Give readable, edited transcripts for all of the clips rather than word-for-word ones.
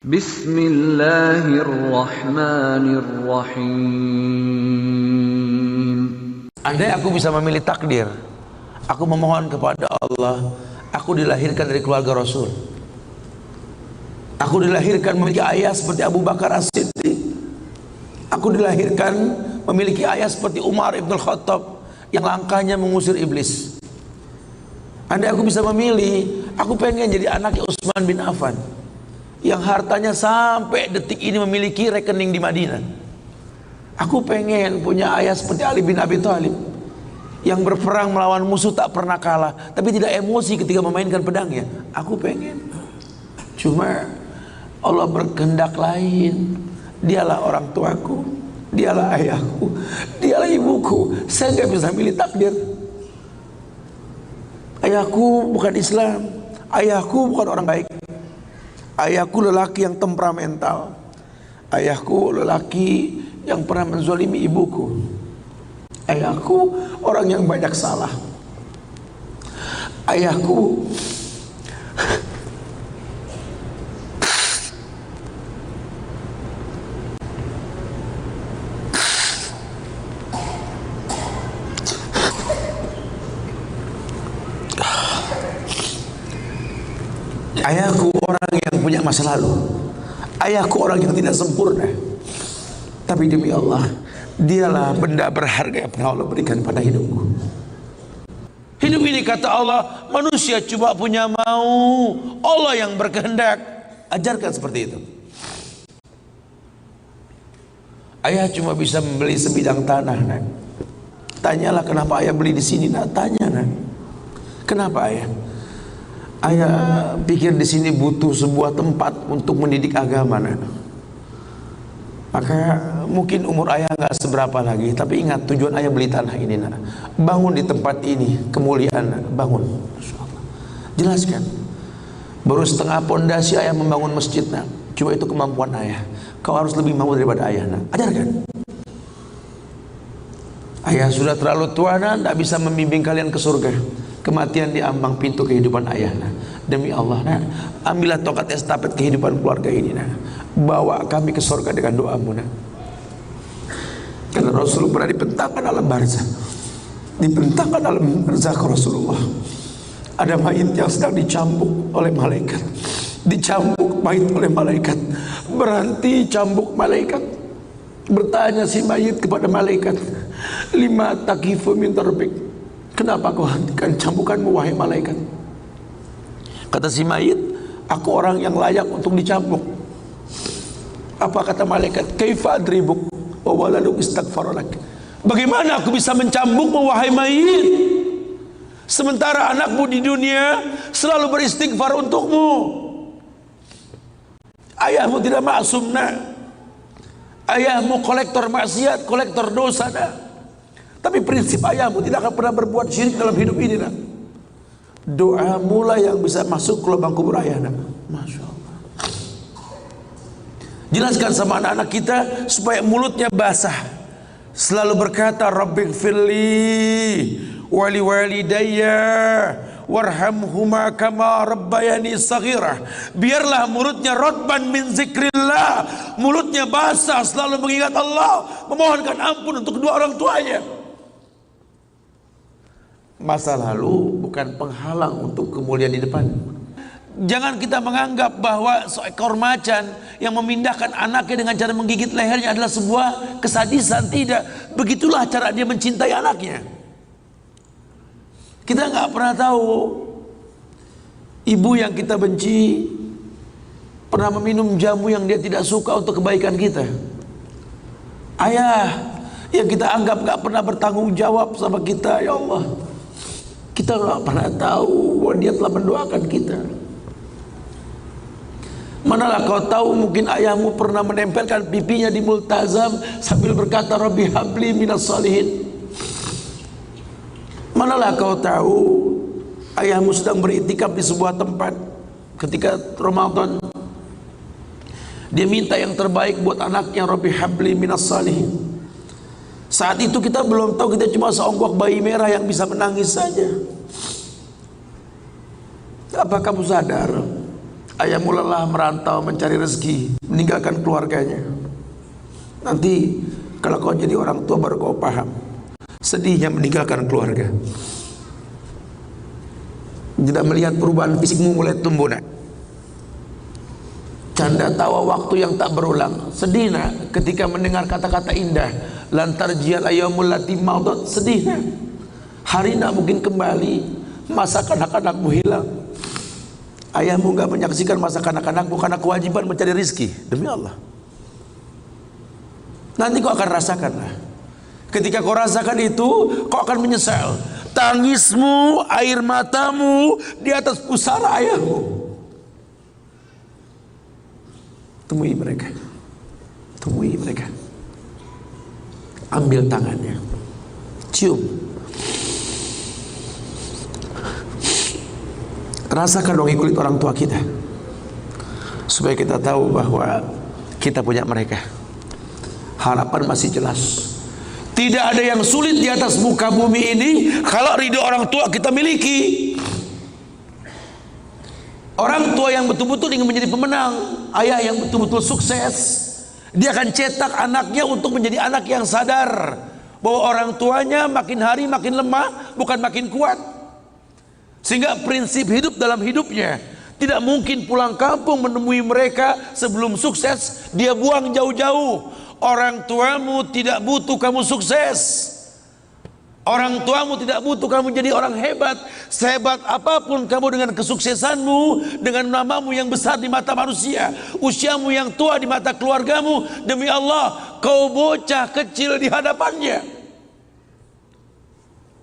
Bismillahirrahmanirrahim. Andai aku bisa memilih takdir, aku memohon kepada Allah, aku dilahirkan dari keluarga Rasul. Aku dilahirkan memiliki ayah seperti Abu Bakar As-Siddiq. Aku dilahirkan memiliki ayah seperti Umar Ibn Khattab yang langkahnya mengusir iblis. Andai aku bisa memilih, aku pengen jadi anaknya Utsman bin Affan yang hartanya sampai detik ini memiliki rekening di Madinah. Aku pengen punya ayah seperti Ali bin Abi Thalib yang berperang melawan musuh tak pernah kalah, tapi tidak emosi ketika memainkan pedangnya. Aku pengen. Cuma Allah berkehendak lain. Dialah orang tuaku, dialah ayahku, dialah ibuku. Saya nggak bisa milih takdir. Ayahku bukan Islam, ayahku bukan orang baik. Ayahku lelaki yang temperamental. Ayahku lelaki yang pernah menzalimi ibuku. Ayahku orang yang banyak salah. Ayahku Ayahku orang yang punya masa lalu. Ayahku orang yang tidak sempurna. Tapi demi Allah, dialah benda berharga yang pernah Allah berikan pada hidupku. Hidup ini kata Allah, manusia cuma punya mau, Allah yang berkehendak. Ajarkan seperti itu. Ayah cuma bisa membeli sebidang tanah, nak. Tanyalah kenapa ayah beli di sini, nak. Tanya, nak. Kenapa ayah? Ayah pikir di sini butuh sebuah tempat untuk mendidik agama, nak. Maka mungkin umur ayah nggak seberapa lagi, tapi ingat tujuan ayah beli tanah ini, nak. Bangun di tempat ini, kemuliaan, nak. Bangun. Jelaskan. Baru setengah pondasi ayah membangun masjid, nak. Cuma itu kemampuan ayah. Kau harus lebih mampu daripada ayah, nak. Ajarkan. Ayah sudah terlalu tua, nak, tak bisa membimbing kalian ke surga. Kematian di ambang pintu kehidupan ayah, nah. Demi Allah, nah, ambillah tongkat estafet kehidupan keluarga ini, nah. Bawa kami ke surga dengan doamu, nah. Karena Rasul pernah dibentangkan alam barzah. Dibentangkan alam barzah ke Rasulullah. Ada mayit yang sedang dicambuk oleh malaikat. Dicambuk mayit oleh malaikat. Berhenti cambuk malaikat. Bertanya si mayit kepada malaikat, lima takifu min tarbik. Kenapa kau hentikan cambukanmu wahai malaikat? Kata si mayit, aku orang yang layak untuk dicambuk. Apa kata malaikat? Kaifa adribuk wa waladuk istaghfaralak. Bagaimana aku bisa mencambukmu wahai mayit, sementara anakmu di dunia selalu beristighfar untukmu? Ayahmu tidak maksum, nak. Ayahmu kolektor maksiat, kolektor dosa, nak. Tapi prinsip ayahmu tidak akan pernah berbuat syirik dalam hidup ini, nak. Doa mula yang bisa masuk ke lubang kubur ayah, nak. Masya Allah. Jelaskan sama anak-anak kita supaya mulutnya basah. Selalu berkata, Rabbighfirli wali walidayya warhamhuma kama rabbayani saghirah. Biarlah mulutnya rotban min zikrillah, mulutnya basah selalu mengingat Allah, memohonkan ampun untuk kedua orang tuanya. Masa lalu bukan penghalang untuk kemuliaan di depan. Jangan kita menganggap bahwa seekor macan yang memindahkan anaknya dengan cara menggigit lehernya adalah sebuah kesadisan. Tidak. Begitulah cara dia mencintai anaknya. Kita nggak pernah tahu ibu yang kita benci pernah meminum jamu yang dia tidak suka untuk kebaikan kita. Ayah yang kita anggap nggak pernah bertanggung jawab sama kita, ya Allah. Kita nggak pernah tahu bahwa dia telah mendoakan kita. Manalah kau tahu mungkin ayahmu pernah menempelkan pipinya di multazam sambil berkata Rabbi habli minas salihin. Manalah kau tahu ayahmu sedang beriktikaf di sebuah tempat ketika Ramadan. Dia minta yang terbaik buat anaknya, Rabbi habli minas salihin. Saat itu kita belum tahu, kita cuma seonggok bayi merah yang bisa menangis saja. Apa kamu sadar Ayahmu lelah merantau mencari rezeki, meninggalkan keluarganya. Nanti kalau kau jadi orang tua baru kau paham sedihnya meninggalkan keluarga. Tidak melihat perubahan fisikmu mulai tumbuh nak. Canda tawa waktu yang tak berulang. Sedih nak ketika mendengar kata-kata indah. Lantar jial ayyamul lati maudat. Sedih nak. Hari nak mungkin kembali. Masa kanak-kanakmu hilang. Ayahmu enggak menyaksikan masa kanak-kanakmu karena kewajiban mencari rizki. Demi Allah. Nanti kau akan rasakan lah. Ketika kau rasakan itu, kau akan menyesal. Tangismu, air matamu di atas pusara ayahmu. Temui mereka. Temui mereka. Ambil tangannya. Cium. Rasakan dong kulit orang tua kita. Supaya kita tahu bahwa kita punya mereka. Harapan masih jelas. Tidak ada yang sulit di atas muka bumi ini kalau ridho orang tua kita miliki. Orang tua yang betul-betul ingin menjadi pemenang, ayah yang betul-betul sukses, dia akan cetak anaknya untuk menjadi anak yang sadar bahwa orang tuanya makin hari makin lemah, bukan makin kuat. Sehingga prinsip hidup dalam hidupnya tidak mungkin pulang kampung menemui mereka sebelum sukses, dia buang jauh-jauh. Orang tuamu tidak butuh kamu sukses. Orang tuamu tidak butuh kamu jadi orang hebat. Sehebat apapun kamu dengan kesuksesanmu, dengan namamu yang besar di mata manusia, usiamu yang tua di mata keluargamu, demi Allah, kau bocah kecil di hadapannya.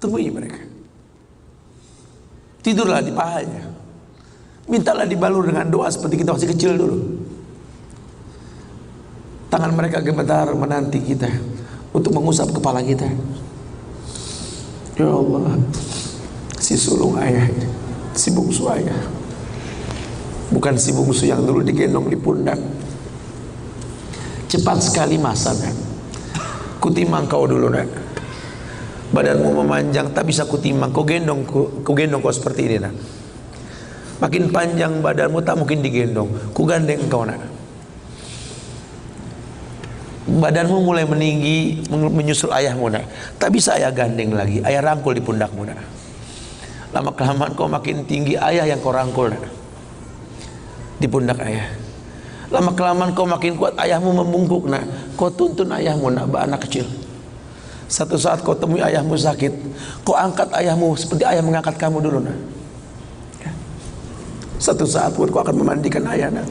Temui mereka. Tidurlah di pahanya. Mintalah dibalur dengan doa seperti kita masih kecil dulu. Tangan mereka gemetar menanti kita untuk mengusap kepala kita. Ya Allah, si sulung ayah, si bungsu ayah, bukan si bungsu yang dulu digendong di pundak. Cepat sekali masa nak. Kutimang kau dulu nak. Badanmu memanjang tak bisa kutimang. Kau gendong kau seperti ini nak. Makin panjang badanmu tak mungkin digendong. Ku gandeng kau nak. Badanmu mulai meninggi menyusul ayahmu nak. Tak bisa ayah gandeng lagi. Ayah rangkul di pundakmu nak. Lama kelamaan kau makin tinggi, ayah yang kau rangkul nak. Di pundak ayah. Lama kelamaan kau makin kuat, ayahmu membungkuk nak. Kau tuntun ayahmu nak, anak kecil. Satu saat kau temui ayahmu sakit, kau angkat ayahmu seperti ayah mengangkat kamu dulu nak. Satu saat pun kau akan memandikan ayah nak.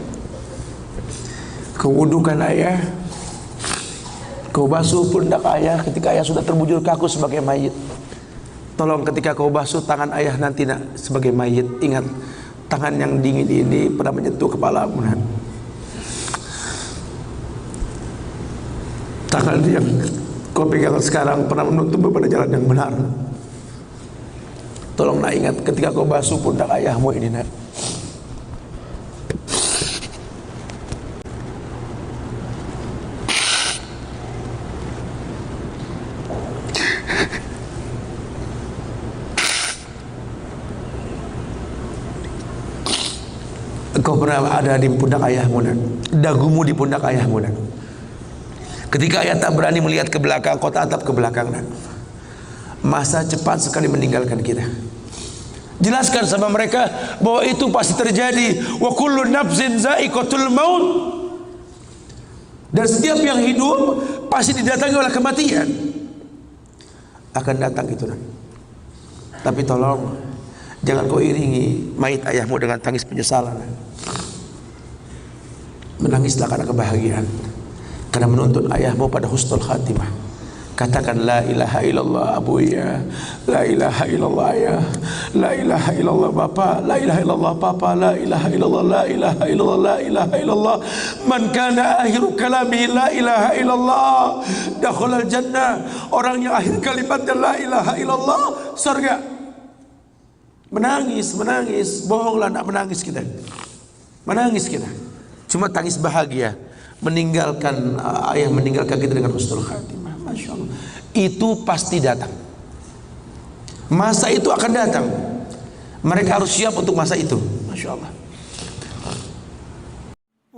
Kau wudukan ayah. Kau basuh pundak ayah ketika ayah sudah terbujur kaku sebagai mayit. Tolong ketika kau basuh tangan ayah nanti nak sebagai mayit, ingat tangan yang dingin ini pernah menyentuh kepalamu nak. Tangan yang kau pegang sekarang pernah menuntun pada jalan yang benar. Tolong nak ingat ketika kau basuh pundak ayahmu ini nak. Kau pernah ada di pundak ayahmu nak. Dagumu di pundak ayahmu nak. Ketika ayah tak berani melihat ke belakang, kau tatap ke belakang nak. Masa cepat sekali meninggalkan kita. Jelaskan sama mereka bahwa itu pasti terjadi. Wa kullu nafsin za'iqatul maut. Dan setiap yang hidup pasti didatangi oleh kematian. Akan datang itu nak. Tapi tolong jangan kau iringi mayit ayahmu dengan tangis penyesalan. Menangislah karena kebahagiaan, karena menuntun ayahmu pada husnul khatimah. Katakan la ilaha illallah abuya, la ilaha illallah ayah, la ilaha illallah bapa, la ilaha illallah papa, la ilaha illallah, la ilaha illallah, la ilaha illallah. Man kana akhiru kalamihi la ilaha illallah dakhalal jannah. Orang yang akhir kalimatnya la ilaha illallah, surga. Menangis, bohonglah nak menangis kita. Menangis kita. Cuma tangis bahagia, meninggalkan ayah meninggalkan kita dengan husnul khatimah. Masya Allah. Itu pasti datang. Masa itu akan datang. Mereka harus siap untuk masa itu. Masya Allah.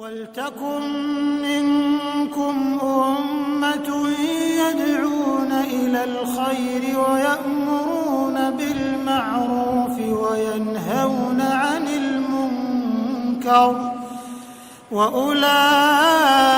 وَلْتَكُن مِّنكُمْ أُمَّةٌ يَدْعُونَ إِلَى الْخَيْرِ وَيَأْمُرُونَ بِالْمَعْرُوفِ وَيَنْهَوْنَ عَنِ الْمُنكَرِ وَأُولَٰئِكَ